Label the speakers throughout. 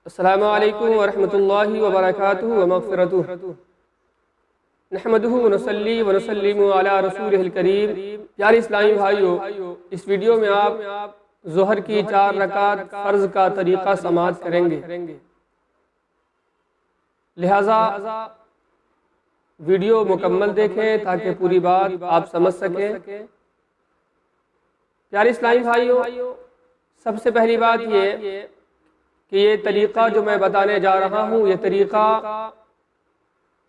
Speaker 1: السلام علیکم ورحمۃ اللہ وبرکاتہ ومغفرتہ نحمدہ ونصلی ونسلم علی رسولہ الکریم۔ پیارے اسلامی بھائیو، اس ویڈیو میں آپ ظہر کی 4 رکعت فرض کا طریقہ سماعت کریں گے، لہٰذا ویڈیو مکمل دیکھیں تاکہ پوری بات آپ سمجھ سکیں۔ پیارے اسلامی بھائیو، سب سے پہلی بات یہ کہ یہ طریقہ جو میں بتانے جا رہا ہوں، یہ طریقہ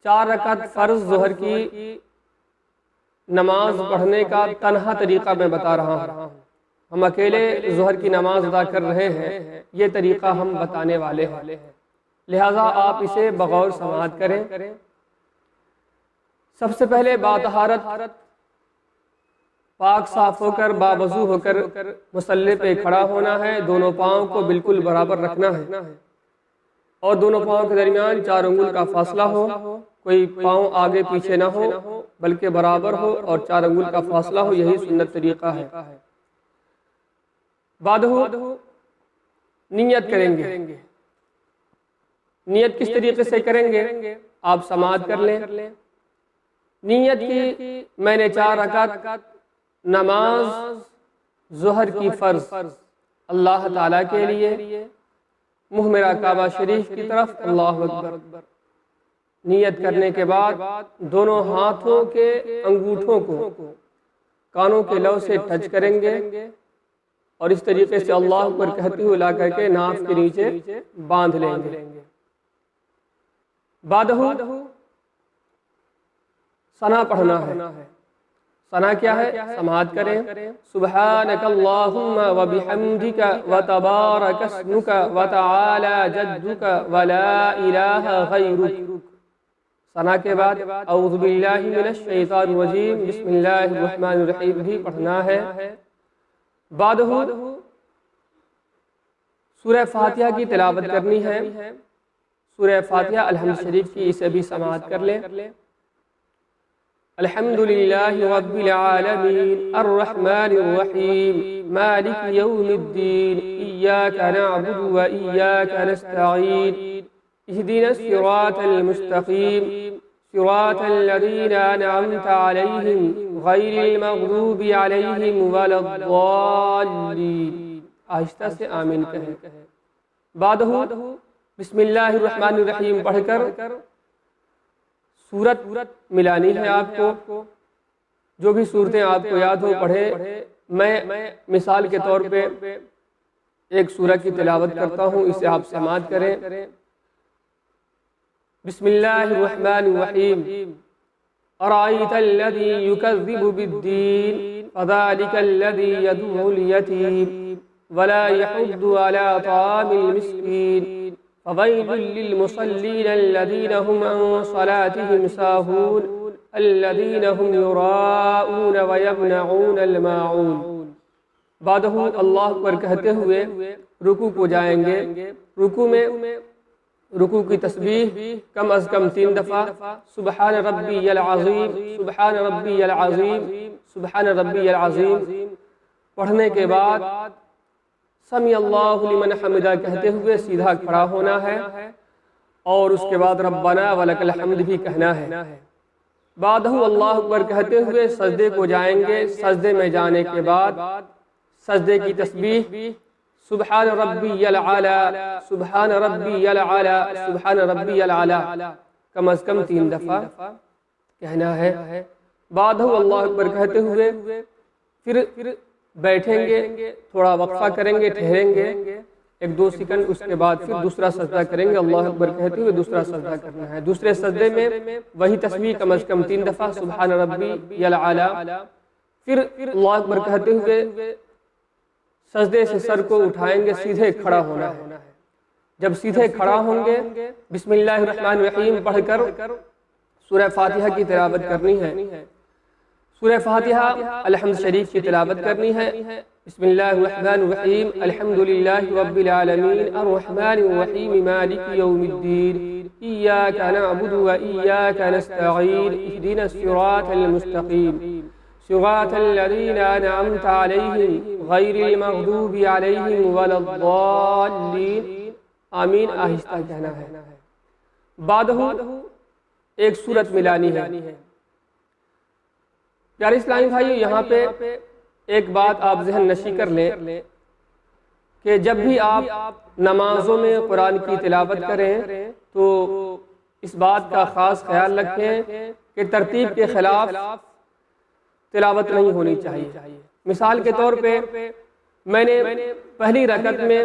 Speaker 1: 4 رکعت فرض ظہر کی نماز پڑھنے کا تنہا طریقہ میں بتا رہا ہوں۔ ہم اکیلے ظہر کی نماز ادا کر رہے ہیں، یہ طریقہ ہم بتانے والے ہیں، لہٰذا آپ اسے بغور سماعت کریں۔ سب سے پہلے باطہارت پاک صاف ہو کر باوضو ہو کر مصلی پہ کھڑا ہونا ہے، دونوں پاؤں کو بالکل برابر رکھنا ہے اور دونوں پاؤں کے درمیان 4 انگل کا فاصلہ ہو، کوئی پاؤں آگے پیچھے نہ ہو بلکہ برابر ہو اور 4 انگل کا فاصلہ ہو، یہی سنت طریقہ ہے۔ بعد نیت کریں گے۔ نیت کس طریقے سے کریں گے آپ سماعت کر لیں۔ نیت کی میں نے 4 رکعت نماز ظہر کی فرض اللہ تعالیٰ کے لیے، منہ میرا کعبہ شریف کی طرف، اللہ اکبر۔ نیت کرنے کے بعد دونوں ہاتھوں کے انگوٹھوں کو کانوں کے لو سے ٹچ کریں گے اور اس طریقے سے اللہ اکبر کہتے ہوئے لا کر کے ناف کے نیچے باندھ لیں گے۔ بعد ثنا پڑھنا ہے۔ ثنا کیا ہے؟ سماعت کریں۔ سبحانک اللہم وبحمدک وتبارک اسمک وتعالی جدک ولا الہ غیرک۔ ثنا کے بعد اعوذ باللہ من الشیطان الرجیم بسم اللہ الرحمن الرحیم بھی پڑھنا ہے۔ بعد سورہ فاتحہ کی تلاوت کرنی ہے۔ سورہ فاتحہ الحمد شریف کی، اسے بھی سماعت کر لیں۔ الحمد للہ رب العالمین الرحمن الرحیم مالک یوم الدین ایاک نعبد و ایاک نستعین اہدنا الصراط المستقیم صراط الذین انعمت علیہم غیر المغضوب علیہم ولا الضالین۔ آہستہ سے آمین کہیں۔ بعد بسم اللہ الرحمن الرحیم پڑھ کر سورت ملانی ہے آپ کو، جو بھی صورتیں آپ کو یاد ہو پڑھیں۔ میں مثال کے طور پہ ایک سورہ کی تلاوت کرتا ہوں، اسے آپ سماعت کریں۔ بسم اللہ الرحمن الرحیم ارأیت الذی یکذب بالدین فذلک الذی یدعو الیتیم ولا یحض علی طعام المسکین فویل للمصلین الذین هم عن صلاتهم ساہون الذین هم یراؤون ویمنعون الماعون۔ بعد اللہ اکبر کہتے ہوئے رکوع کو جائیں گے۔ رکوع کی تسبیح کم از کم 3 دفعہ سبحان ربی العظیم سبحان ربی العظیم سبحان ربی العظیم پڑھنے کے بعد سمی اللہ لمن حمدہ کہتے ہوئے سیدھا کھڑا ہونا ہے اور اس کے بعد ربنا ولک الحمد بھی کہنا ہے۔ بعد اللہ اکبر کہتے ہوئے سجدے کو جائیں گے۔ سجدے میں جانے کے بعد سجدے کی تسبیح سبحان ربی العلا سبحان ربی العلا سبحان ربی العلا کم از کم 3 دفعہ کہنا ہے۔ بعد اللہ اکبر کہتے ہوئے پھر بیٹھیں گے، تھوڑا وقفہ کریں گے، ٹھہریں گے 1-2 سیکنڈ، اس کے بعد پھر دوسرا سجدہ کریں گے۔ اللہ اکبر کہتے ہوئے دوسرا سجدہ کرنا ہے۔ دوسرے سجدے میں وہی تسبیح کم از کم 3 دفعہ سبحان ربی العلا، پھر اللہ اکبر کہتے ہوئے سجدے سے سر کو اٹھائیں گے، سیدھے کھڑا ہونا ہے۔ جب سیدھے کھڑا ہوں گے بسم اللہ الرحمن الرحیم پڑھ کر سورہ فاتحہ کی تلاوت کرنی ہے۔ سورہ فاتحہ الحمد شریف کی تلاوت کرنی ہے۔ بسم اللہ الرحمن الرحیم الحمد للہ رب العالمین الرحمن الرحیم مالک یوم الدین ایاک نعبد و ایاک نستعین اہدنا الصراط المستقیم صراط الذین انعمت علیہم غیر المغضوب علیہم ولا الضالین۔ آمین آہستہ کہنا ہے۔ بعدہ ایک سورت ملانی ہے۔ پیارے اسلامی بھائیو، یہاں پہ ایک بات آپ ذہن نشی کر لیں کہ جب بھی آپ نمازوں میں قرآن کی تلاوت کریں تو اس بات کا خاص خیال رکھیں کہ ترتیب کے خلاف تلاوت نہیں ہونی چاہیے۔ مثال کے طور پہ میں نے پہلی رکعت میں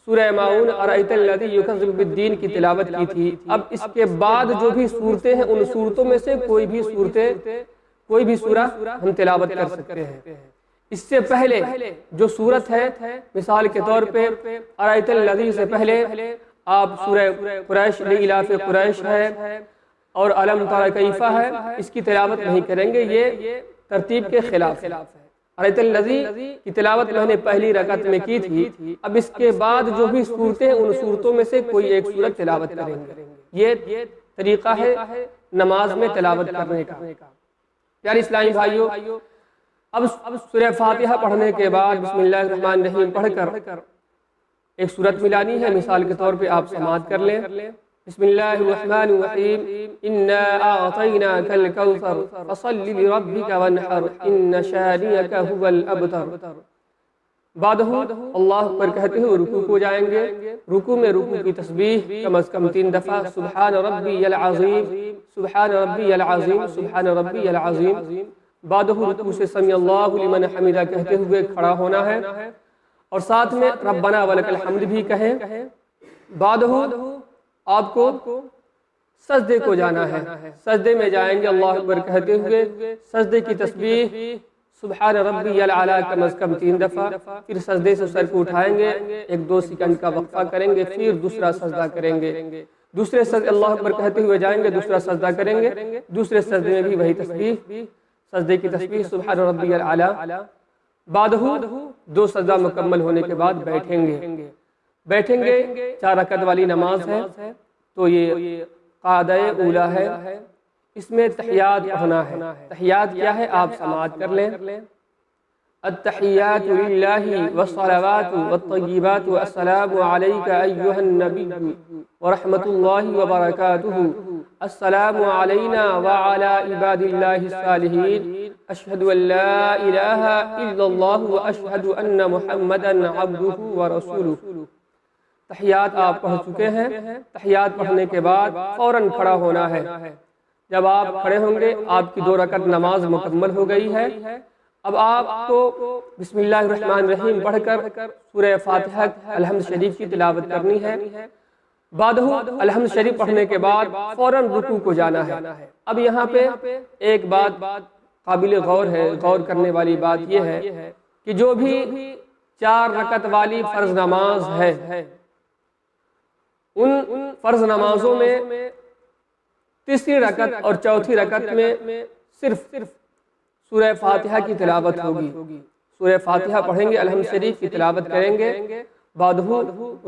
Speaker 1: سورہ ماعون ارأیت الذی یکذب بالدین کی تلاوت کی تھی۔ اب اس کے بعد جو بھی صورتیں ہیں ان صورتوں میں سے کوئی بھی سورہ ہم تلاوت کر سکتے ہیں۔ اس سے پہلے جو سورت ہے، مثال کے طور پہ ارأیت الذی سے پہلے آپ سورہ قریش لإلاف قریش ہے اور الم تر کیف ہے، اس کی تلاوت نہیں کریں گے، یہ ترتیب کے خلاف ہے۔ ارأیت الذی کی تلاوت میں نے پہلی رکعت میں کی تھی، اب اس کے بعد جو بھی صورتیں ہیں ان صورتوں میں سے کوئی ایک سورت تلاوت کریں گے۔ یہ طریقہ ہے نماز میں تلاوت کرنے کا۔ پیارے اسلامی بھائیو، اب سورہ فاتحہ پڑھنے کے بعد بسم اللہ الرحمن الرحیم پڑھ کر ایک سورت ملانی ہے۔ مثال کے طور پہ آپ سماعت کر لیں، بسم اللہ الرحمن الرحیم انا اعطیناک الکوثر فصل لربک وانحر ان شانئک هو الابتر۔ بعدہ اللہ اکبر کہتے ہوئے رکوع کو جائیں گے۔ رکوع میں رکوع کی تسبیح کم از کم 3 دفعہ سبحان ربی العظیم، سبحان ربی العظیم، سبحان ربی العظیم۔ بعدہ رکوع سے سمیع اللہ لمن حمدہ کہتے ہوئے کھڑا ہونا ہے اور ساتھ میں ربنا ولک الحمد بھی کہیں۔ بعدہ آپ کو سجدے کو جانا ہے۔ سجدے میں جائیں گے اللہ اکبر کہتے ہوئے، سجدے کی تسبیح سبحان ربی الاعلیٰ کم از کم 3 دفعہ، پھر سجدے سے سر کو اٹھائیں گے، 1-2 سیکنڈ کا وقفہ کریں گے، پھر دوسرا سجدہ کریں گے۔ دوسرے سجدے اللہ اکبر کہتے ہوئے جائیں گے، دوسرا سجدہ کریں گے، دوسرے سجدے میں بھی وہی تسبیح، سجدے کی تسبیح سبحان ربی الاعلیٰ۔ بعدہ 2 سجدہ مکمل ہونے کے بعد بیٹھیں گے 4 رکعت والی نماز ہے تو یہ قاعدہ اولیٰ ہے، اس میں تحیات پڑھنا ہے۔ تحیات کیا ہے آپ سماعت کر لیں، التحیات للہ والصلوات والطیبات السلام علیک ایہا النبی ورحمۃ اللہ وبرکاتہ، السلام علینا وعلی عباد اللہ الصالحین، اشہد ان لا الہ الا اللہ واشہد ان محمدا عبدہ ورسولہ۔ تحیات آپ پڑھ چکے ہیں۔ تحیات پڑھنے کے بعد فوراً کھڑا ہونا ہے۔ جب آپ کھڑے ہوں گے آپ کی 2 رکعت نماز مکمل ہو گئی ہے۔ اب آپ کو بسم اللہ الرحمن الرحیم پڑھ کر سورہ فاتحہ الحمد شریف کی تلاوت کرنی ہے۔ بعدہ الحمد شریف پڑھنے کے بعد فوراً رکوع کو جانا ہے۔ اب یہاں پہ ایک بات قابل غور ہے، غور کرنے والی بات یہ ہے کہ جو بھی 4 رکعت والی فرض نماز ہے، ان فرض نمازوں میں تیسری رکعت اور چوتھی رکعت میں صرف سورہ فاتحہ کی تلاوت ہوگی۔ سورہ فاتحہ پڑھیں گے، الحمد شریف کی تلاوت کریں گے، بعدہ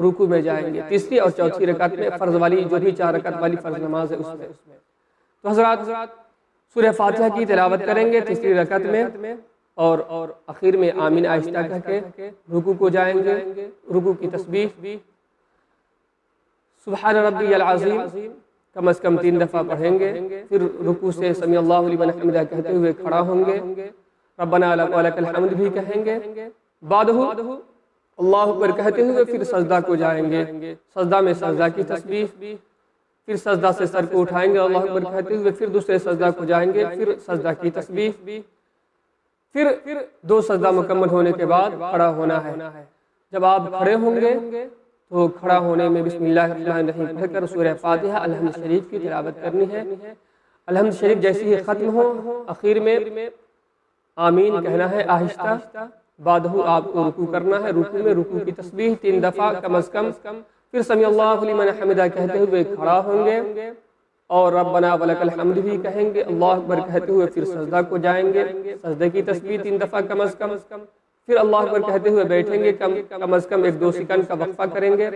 Speaker 1: رکوع میں جائیں گے۔ تیسری اور چوتھی رکعت میں فرض والی جو بھی 4 رکعت والی فرض نماز ہے اس میں تو حضرات سورہ فاتحہ کی تلاوت کریں گے تیسری رکعت میں اور آخر میں آمین آہستہ کہہ کے رکوع کو جائیں گے۔ رکوع کی تسبیح سبحان ربی العظیم کم از کم 3 دفعہ پڑھیں گے، پھر رکوع سے سمیع اللہ لمن حمدہ کہتے ہوئے کھڑا ہوں گے، ربنا ولک الحمد بھی کہیں گے۔ بعدہ اللہ اکبر کہتے ہوئے پھر سجدہ کو جائیں گے۔ سجدہ میں سجدہ کی تسبیح، پھر سجدہ سے سر کو اٹھائیں گے اللہ اکبر کہتے ہوئے، پھر دوسرے سجدہ کو جائیں گے، پھر سجدہ کی تسبیح، پھر 2 سجدہ مکمل ہونے کے بعد کھڑا ہونا ہے۔ جب آپ کھڑے ہوں گے تو کھڑا ہونے میں بسم اللہ الرحمن الرحیم پڑھ کر سورہ فاتحہ الحمد شریف کی تلاوت کرنی ہے۔ الحمد شریف جیسے ہی ختم ہو آخر میں آمین کہنا ہے آہستہ۔ بعدہ آپ کو رکوع کرنا ہے، رکوع میں رکوع کی تسبیح 3 دفعہ کم از کم، پھر سمیع اللہ لمن حمدہ کہتے ہوئے کھڑا ہوں گے اور ربنا ولک الحمد بھی کہیں گے، اللہ اکبر کہتے ہوئے پھر سجدہ کو جائیں گے، سجدے کی تسبیح 3 دفعہ کم از کم، پھر اللہ اکبر کہتے ہوئے بیٹھیں گے، کم از کم 1-2 سیکنڈ کا وقفہ کریں گے،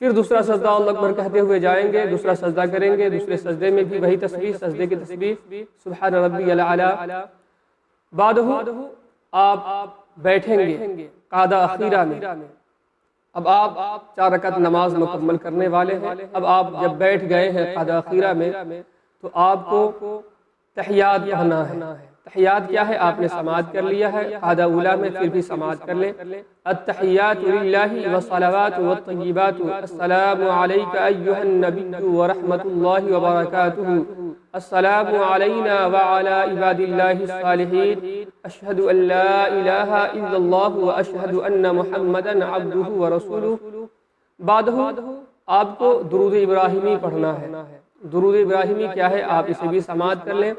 Speaker 1: پھر دوسرا سجدہ اللہ اکبر کہتے ہوئے جائیں گے، دوسرا سجدہ کریں گے، دوسرے سجدے میں بھی وہی تسبیح، سجدے کی تسبیح سبحان ربی الاعلیٰ۔ بعدہ آپ بیٹھیں گے قعدہ اخیرہ میں۔ اب آپ 4 رکعت نماز مکمل کرنے والے ہیں۔ اب آپ جب بیٹھ گئے ہیں قعدہ اخیرہ میں تو آپ کو تحیات پڑھنا ہے۔ تحیات کیا ہے؟ آپ نے سماعت کر لیا ہے، قعدہ اولیٰ میں پھر بھی سماعت کر لیں۔ التحیات للہ والصلوات والطیبات السلام علیک ایہا النبی ورحمۃ اللہ وبرکاتہ السلام علینا وعلی عباد اللہ الصالحین اشہد ان لا الہ الا اللہ واشہد ان محمدا عبدہ ورسولہ۔ بعدہ آپ کو درود ابراہیمی پڑھنا ہے۔ درود ابراہیمی کیا ہے؟ آپ اسے بھی سماعت کر لیں۔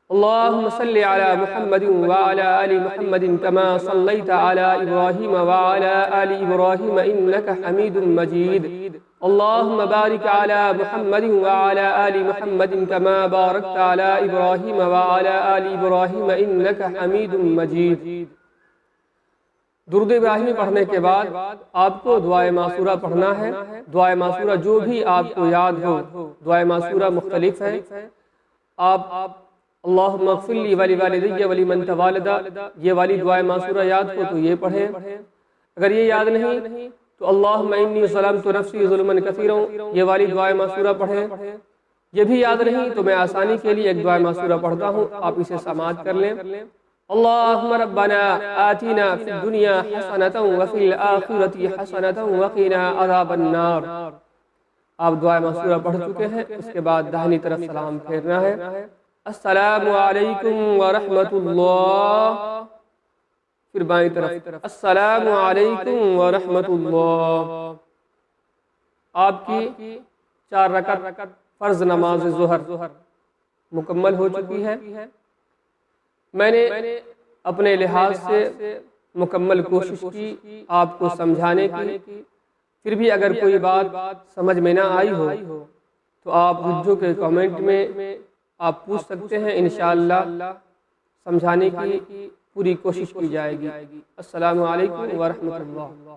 Speaker 1: اللہم صلی علی محمد وعلی آل محمد کما صلیت علی ابراہیم وعلی آل ابراہیم انکا حمید مجید۔ اللہم بارک علی محمد وعلی آل محمد کما بارکت علی ابراہیم وعلی آل ابراہیم انکا حمید مجید۔ درود ابراہیمی پڑھنے کے بعد آپ کو دعائے معصورہ پڑھنا ہے۔ دعائے معصورہ جو بھی آپ کو یاد ہو، دعائے معصورہ مختلف ہیں۔ آپ اللہم اغفر لی ولوالدی ولمن تولد، یہ والی دعائے معصورہ یاد ہو تو یہ پڑھیں۔ اگر یہ یاد نہیں تو اللہم انی ظلمت نفسی ظلما کثیرا، یہ والی دعائے معصورہ پڑھیں۔ یہ بھی یاد نہیں تو میں آسانی کے لیے ایک دعائے معصورہ پڑھتا ہوں، آپ اسے سماعت کر لیں۔ اللہم ربنا آتنا فی الدنیا حسنة وفی الآخرة حسنة وقنا عذاب النار۔ آپ دعائے معصورہ پڑھ چکے ہیں، اس کے بعد داہنی طرف سلام پھیرنا ہے۔ السلام علیکم ورحمۃ اللہ، پھر بائیں طرف السلام علیکم ورحمۃ اللہ۔ آپ کی 4 رکعت فرض نماز ظہر مکمل ہو چکی ہے۔ میں نے اپنے لحاظ سے مکمل کوشش کی آپ کو سمجھانے کی، پھر بھی اگر کوئی بات سمجھ میں نہ آئی ہو تو آپ ویڈیو کے کامنٹ میں آپ پوچھ سکتے ہیں، انشاءاللہ سمجھانے کی پوری کوشش کی جائے گی۔ السلام علیکم ورحمۃ اللہ۔